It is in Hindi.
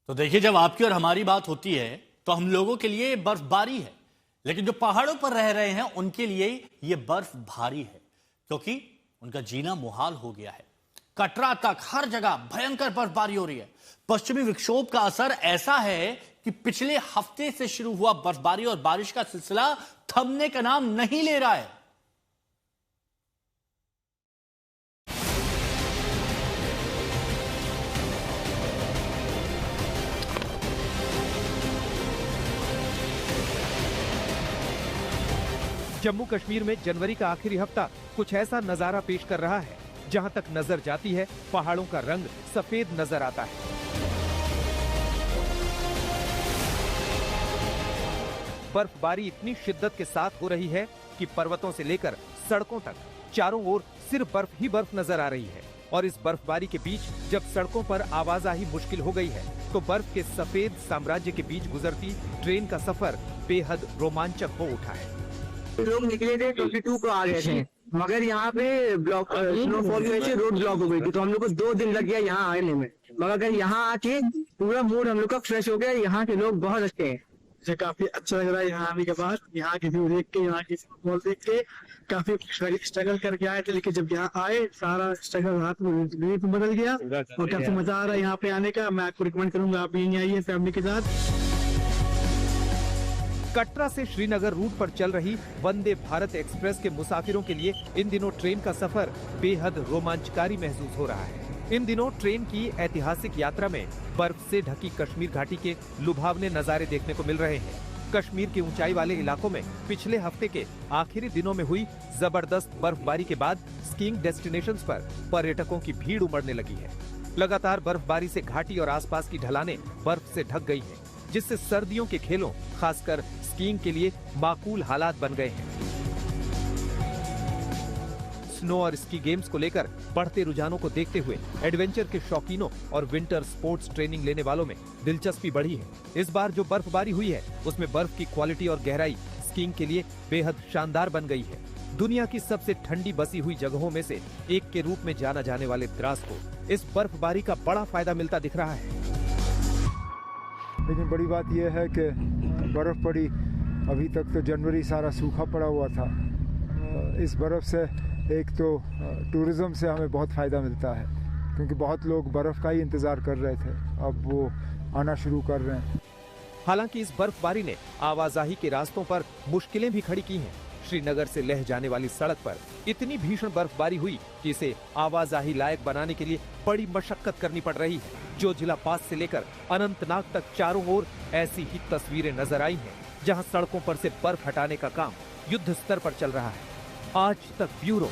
तो देखिए, जब आपकी और हमारी बात होती है तो हम लोगों के लिए बर्फबारी है, लेकिन जो पहाड़ों पर रह रहे हैं उनके लिए ये बर्फ भारी है, क्योंकि उनका जीना मुहाल हो गया है। कटरा तक हर जगह भयंकर बर्फबारी हो रही है। पश्चिमी विक्षोभ का असर ऐसा है कि पिछले हफ्ते से शुरू हुआ बर्फबारी और बारिश का सिलसिला थमने का नाम नहीं ले रहा है। जम्मू कश्मीर में जनवरी का आखिरी हफ्ता कुछ ऐसा नजारा पेश कर रहा है, जहां तक नजर जाती है पहाड़ों का रंग सफेद नजर आता है। बर्फबारी इतनी शिद्दत के साथ हो रही है कि पर्वतों से लेकर सड़कों तक चारों ओर सिर्फ बर्फ ही बर्फ नजर आ रही है। और इस बर्फबारी के बीच जब सड़कों पर आवाजाही मुश्किल हो गई है, तो बर्फ के सफेद साम्राज्य के बीच गुजरती ट्रेन का सफर बेहद रोमांचक हो उठा है। लोग निकले थे 22 को आ गए थे, मगर यहाँ पे ब्लॉक स्नोफॉल की वजह से रोड ब्लॉक हो गई थी, तो हम लोग को 2 दिन लग गया यहाँ आने में। मगर अगर यहाँ आके पूरा मूड हम लोग का फ्रेश हो गया। यहाँ के लोग बहुत अच्छे हैं। मुझे काफी अच्छा लग रहा है यहाँ आने के बाद। यहाँ की व्यू देख के, यहाँ की स्नोफॉल देख के काफी स्ट्रगल करके आए थे, लेकिन जब यहाँ आए सारा स्ट्रगल हाथ में बदल गया और काफी मजा आ रहा है यहाँ पे आने का। मैं आपको रिकमेंड करूंगा, आप यहीं आइए फैमिली के साथ। कटरा से श्रीनगर रूट पर चल रही वंदे भारत एक्सप्रेस के मुसाफिरों के लिए इन दिनों ट्रेन का सफर बेहद रोमांचकारी महसूस हो रहा है। इन दिनों ट्रेन की ऐतिहासिक यात्रा में बर्फ से ढकी कश्मीर घाटी के लुभावने नजारे देखने को मिल रहे हैं। कश्मीर के ऊंचाई वाले इलाकों में पिछले हफ्ते के आखिरी दिनों में हुई जबरदस्त बर्फबारी के बाद स्कीइंग डेस्टिनेशंस पर पर्यटकों की भीड़ उमड़ने लगी है। लगातार बर्फबारी से घाटी और आसपास की ढलानें बर्फ से ढक गई हैं, जिससे सर्दियों के खेलों, खासकर स्कीइंग के लिए माकूल हालात बन गए हैं। स्नो और स्की गेम्स को लेकर बढ़ते रुझानों को देखते हुए एडवेंचर के शौकीनों और विंटर स्पोर्ट्स ट्रेनिंग लेने वालों में दिलचस्पी बढ़ी है। इस बार जो बर्फबारी हुई है, उसमें बर्फ की क्वालिटी और गहराई स्कीइंग के लिए बेहद शानदार बन गई है। दुनिया की सबसे ठंडी बसी हुई जगहों में से एक के रूप में जाना जाने वाले द्रास को इस बर्फबारी का बड़ा फायदा मिलता दिख रहा है। लेकिन बड़ी बात यह है कि बर्फ़ पड़ी, अभी तक तो जनवरी सारा सूखा पड़ा हुआ था। इस बर्फ़ से एक तो टूरिज़्म से हमें बहुत फ़ायदा मिलता है, क्योंकि बहुत लोग बर्फ़ का ही इंतज़ार कर रहे थे, अब वो आना शुरू कर रहे हैं। हालांकि इस बर्फबारी ने आवाजाही के रास्तों पर मुश्किलें भी खड़ी की हैं। श्रीनगर से लेह जाने वाली सड़क पर इतनी भीषण बर्फबारी हुई कि इसे आवाजाही लायक बनाने के लिए बड़ी मशक्कत करनी पड़ रही है। जोजिला पास से लेकर अनंतनाग तक चारों ओर ऐसी ही तस्वीरें नजर आई हैं, जहां सड़कों पर से बर्फ हटाने का काम युद्ध स्तर पर चल रहा है। आज तक ब्यूरो।